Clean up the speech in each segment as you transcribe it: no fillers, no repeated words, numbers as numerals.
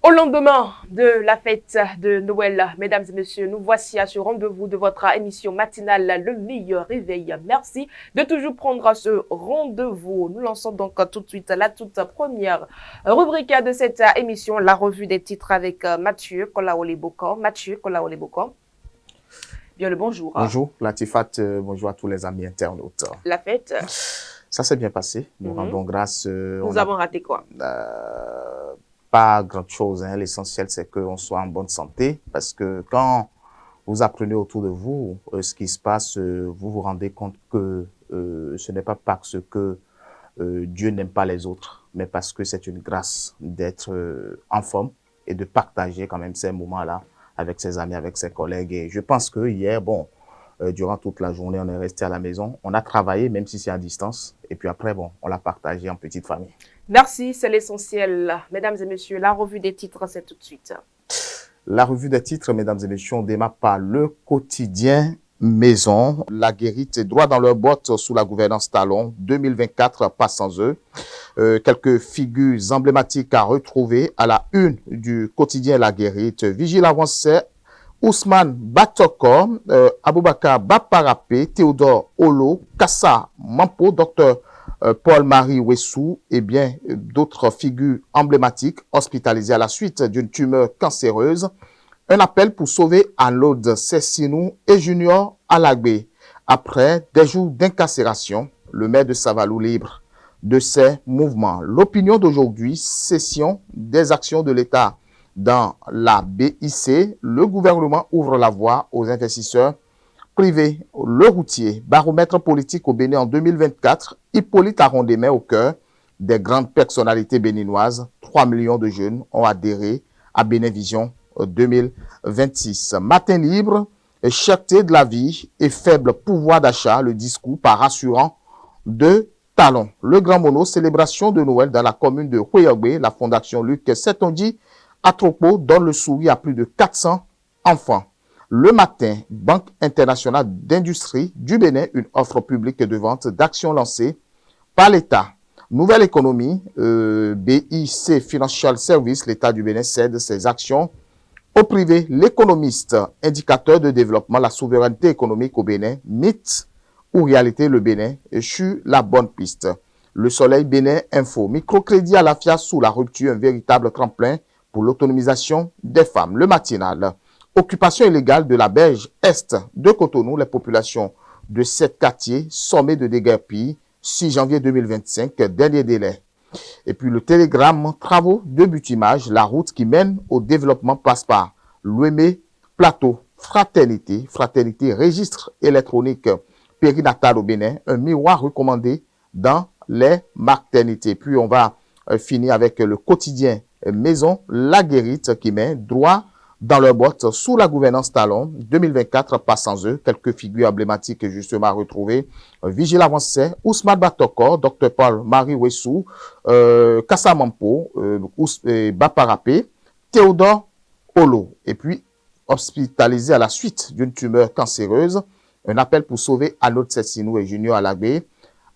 Au lendemain de la fête de Noël, mesdames et messieurs, nous voici à ce rendez-vous de votre émission matinale, le meilleur réveil. Merci de toujours prendre ce rendez-vous. Nous lançons donc tout de suite la toute première rubrique de cette émission, la revue des titres avec Mathieu Kolaoleboko. Mathieu Kolaoleboko. Bien le bonjour. Bonjour Latifat, bonjour à tous les amis internautes. La fête. Ça s'est bien passé, nous rendons grâce. Nous avons raté quoi? Pas grand-chose, hein. L'essentiel c'est qu'on soit en bonne santé, parce que quand vous apprenez autour de vous ce qui se passe, vous vous rendez compte que ce n'est pas parce que Dieu n'aime pas les autres, mais parce que c'est une grâce d'être en forme et de partager quand même ces moments-là avec ses amis, avec ses collègues. Et je pense que hier, durant toute la journée, on est resté à la maison. On a travaillé, même si c'est à distance. Et puis après, on l'a partagé en petite famille. Merci, c'est l'essentiel. Mesdames et messieurs, la revue des titres, c'est tout de suite. La revue des titres, mesdames et messieurs, on démarre par le quotidien Maison. La guérite droit dans leur botte sous la gouvernance Talon. 2024 pas sans eux. Quelques figures emblématiques à retrouver à la une du quotidien La Guérite. Vigile avancé, Ousmane Batoko, Aboubakar Baparapé, Théodore Olo, Kassa Mampo, docteur Paul-Marie Wessou et bien d'autres figures emblématiques hospitalisées à la suite d'une tumeur cancéreuse. Un appel pour sauver Alod Sessinou et Junior Alagbé. Après des jours d'incarcération, le maire de Savalou libre de ses mouvements. L'opinion d'aujourd'hui, cession des actions de l'État dans la BIC. Le gouvernement ouvre la voie aux investisseurs privés. Le routier, baromètre politique au Bénin en 2024. Hippolyte Arondemais au cœur des grandes personnalités béninoises. 3 millions de jeunes ont adhéré à Bénévision 2026. Matin libre, cherté de la vie et faible pouvoir d'achat, le discours pas rassurant de Talon. Le Grand Mono, célébration de Noël dans la commune de Houéogbe, la fondation Luc Setondi Atropo donne le sourire à plus de 400 enfants. Le matin, Banque internationale d'industrie du Bénin, une offre publique de vente d'actions lancée par l'État. Nouvelle économie, BIC Financial Service, l'État du Bénin cède ses actions au privé. L'économiste, indicateur de développement, la souveraineté économique au Bénin, mythe ou réalité, le Bénin est sur la bonne piste. Le Soleil Bénin Info, microcrédit à la FIA sous la rupture, un véritable tremplin pour l'autonomisation des femmes. Le matinal, occupation illégale de la berge est de Cotonou, les populations de 7 quartiers sommées de déguerpir, 6 janvier 2025, dernier délai. Et puis le télégramme, travaux de butimage, la route qui mène au développement passe par Louémé, Plateau, Fraternité, registre électronique périnatal au Bénin, un miroir recommandé dans les maternités. Puis on va finir avec le quotidien Maison, La Guérite qui met droit dans leur boîte sous la gouvernance Talon. 2024 pas sans eux. Quelques figures emblématiques justement à retrouver. Vigile avancé, Ousmane Batoko, Dr Paul-Marie Wessou, Kassa Mampo, Baparapé, Théodore Olo. Et puis, hospitalisé à la suite d'une tumeur cancéreuse, un appel pour sauver Alod Sessinou et Junior Alagbé.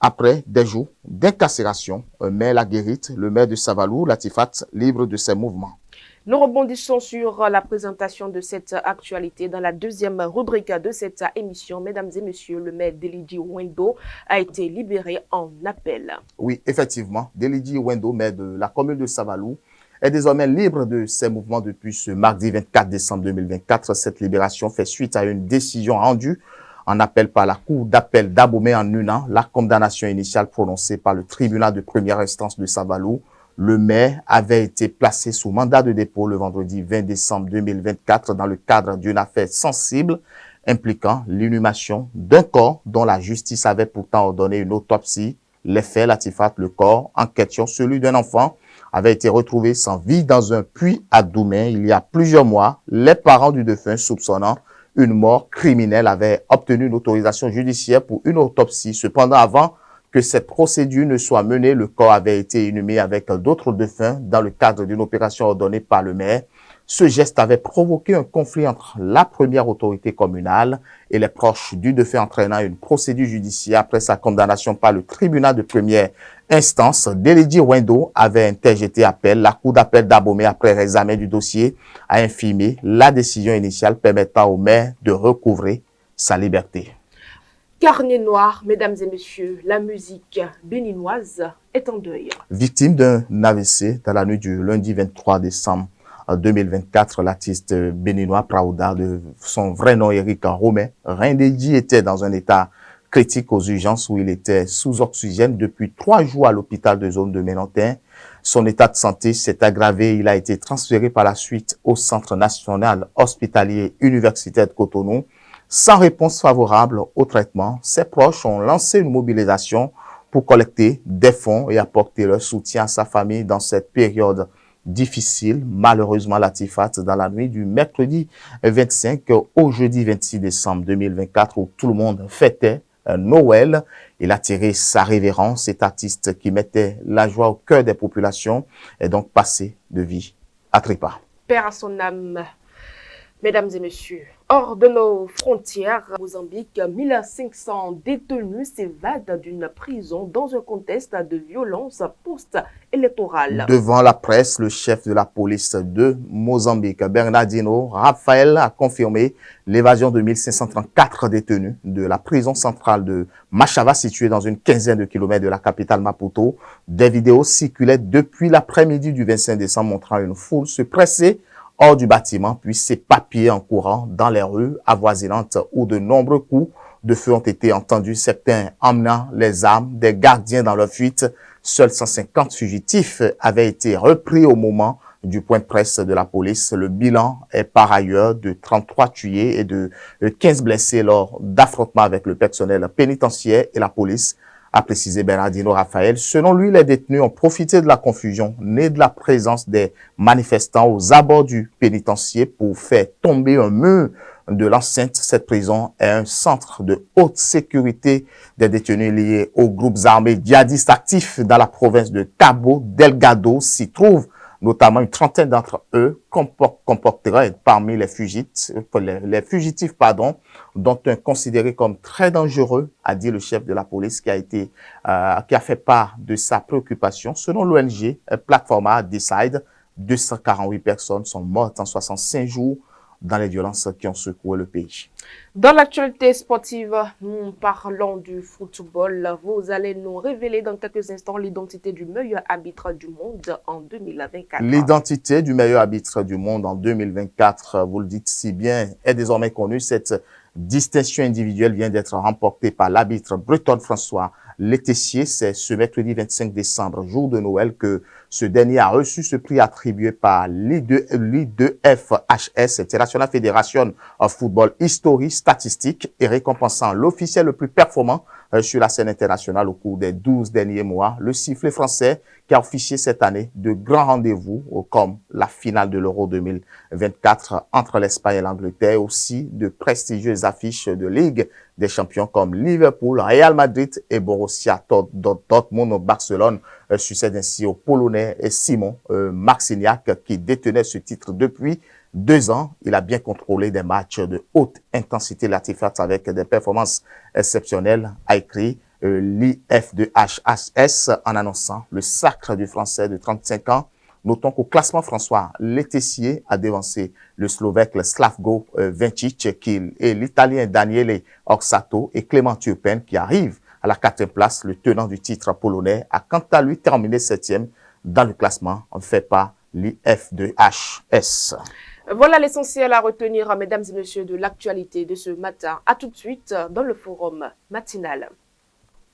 Après des jours d'incarcération, mais La Guérite, le maire de Savalou, Latifat, libre de ses mouvements. Nous rebondissons sur la présentation de cette actualité dans la deuxième rubrique de cette émission. Mesdames et messieurs, le maire Delidji Wendo a été libéré en appel. Oui, effectivement, Delidji Wendo, maire de la commune de Savalou, est désormais libre de ses mouvements depuis ce mardi 24 décembre 2024. Cette libération fait suite à une décision rendue en appel par la Cour d'appel d'Abomey en une an, la condamnation initiale prononcée par le tribunal de première instance de Savalou. Le maire avait été placé sous mandat de dépôt le vendredi 20 décembre 2024 dans le cadre d'une affaire sensible impliquant l'inhumation d'un corps dont la justice avait pourtant ordonné une autopsie. Les faits, Latifat, le corps en question, celui d'un enfant, avait été retrouvé sans vie dans un puits à Doumen il y a plusieurs mois. Les parents du défunt, soupçonnant une mort criminelle, avaient obtenu une autorisation judiciaire pour une autopsie. Cependant, avant que cette procédure ne soit menée. Le corps avait été inhumé avec d'autres défunts dans le cadre d'une opération ordonnée par le maire. Ce geste avait provoqué un conflit entre la première autorité communale et les proches du défunt, entraînant une procédure judiciaire après sa condamnation par le tribunal de première instance. Délédi Wendo avait interjeté appel. La cour d'appel d'Abomey, après examen du dossier, a infirmé la décision initiale permettant au maire de recouvrer sa liberté. Carnet noir, mesdames et messieurs, la musique béninoise est en deuil. Victime d'un AVC dans la nuit du lundi 23 décembre 2024, l'artiste béninois Praouda, de son vrai nom Eric Romain Rindédi, était dans un état critique aux urgences où il était sous oxygène depuis 3 jours à l'hôpital de zone de Ménantin. Son état de santé s'est aggravé. Il a été transféré par la suite au Centre national hospitalier universitaire de Cotonou. Sans réponse favorable au traitement, ses proches ont lancé une mobilisation pour collecter des fonds et apporter leur soutien à sa famille dans cette période difficile. Malheureusement, Latifat, dans la nuit du mercredi 25 au jeudi 26 décembre 2024, où tout le monde fêtait Noël, il a tiré sa révérence. Cet artiste qui mettait la joie au cœur des populations est donc passé de vie à trépas. Père à son âme. Mesdames et messieurs, hors de nos frontières, Mozambique, 1500 détenus s'évadent d'une prison dans un contexte de violence post-électorale. Devant la presse, le chef de la police de Mozambique, Bernardino Rafael, a confirmé l'évasion de 1534 détenus de la prison centrale de Machava, située dans une quinzaine de kilomètres de la capitale Maputo. Des vidéos circulaient depuis l'après-midi du 25 décembre montrant une foule se presser hors du bâtiment, puis s'éparpiller en courant dans les rues avoisinantes où de nombreux coups de feu ont été entendus, certains emmenant les armes des gardiens dans leur fuite. Seuls 150 fugitifs avaient été repris au moment du point de presse de la police. Le bilan est par ailleurs de 33 tués et de 15 blessés lors d'affrontements avec le personnel pénitentiaire et la police, a précisé Bernardino Rafael. Selon lui, les détenus ont profité de la confusion née de la présence des manifestants aux abords du pénitencier pour faire tomber un mur de l'enceinte. Cette prison est un centre de haute sécurité des détenus liés aux groupes armés djihadistes actifs dans la province de Cabo Delgado. S'y trouvent notamment une trentaine d'entre eux comporteraient parmi les fugitifs, dont un considéré comme très dangereux, a dit le chef de la police qui a fait part de sa préoccupation. Selon l'ONG Platforma Decide, 248 personnes sont mortes en 65 jours dans les violences qui ont secoué le pays. Dans l'actualité sportive, nous parlons du football. Vous allez nous révéler dans quelques instants l'identité du meilleur arbitre du monde en 2024. L'identité du meilleur arbitre du monde en 2024, vous le dites si bien, est désormais connue. Cette distinction individuelle vient d'être remportée par l'arbitre breton François Letessier. C'est ce mercredi 25 décembre, jour de Noël, que ce dernier a reçu ce prix attribué par l'I2FHS, International Federation of Football History Statistique, et récompensant l'officiel le plus performant sur la scène internationale au cours des 12 derniers mois. Le sifflet français qui a officié cette année de grands rendez-vous comme la finale de l'Euro 2024 entre l'Espagne et l'Angleterre, aussi de prestigieuses affiches de Ligue des champions comme Liverpool, Real Madrid et Borussia Dortmund. Barcelone succède ainsi au Polonais Simon Marciniak qui détenait ce titre depuis 2 ans. Il a bien contrôlé des matchs de haute intensité Latifat avec des performances exceptionnelles, a écrit l'IF2HS en annonçant le sacre du Français de 35 ans. Notons qu'au classement, François Letessier a devancé le Slovèque Slavko Vincic et l'Italien Daniele Orsato et Clément Turpin qui arrive à la 4e place. Le tenant du titre polonais a quant à lui terminé 7e dans le classement, fait par l'IF2HS. Voilà l'essentiel à retenir, mesdames et messieurs, de l'actualité de ce matin. À tout de suite dans le forum matinal.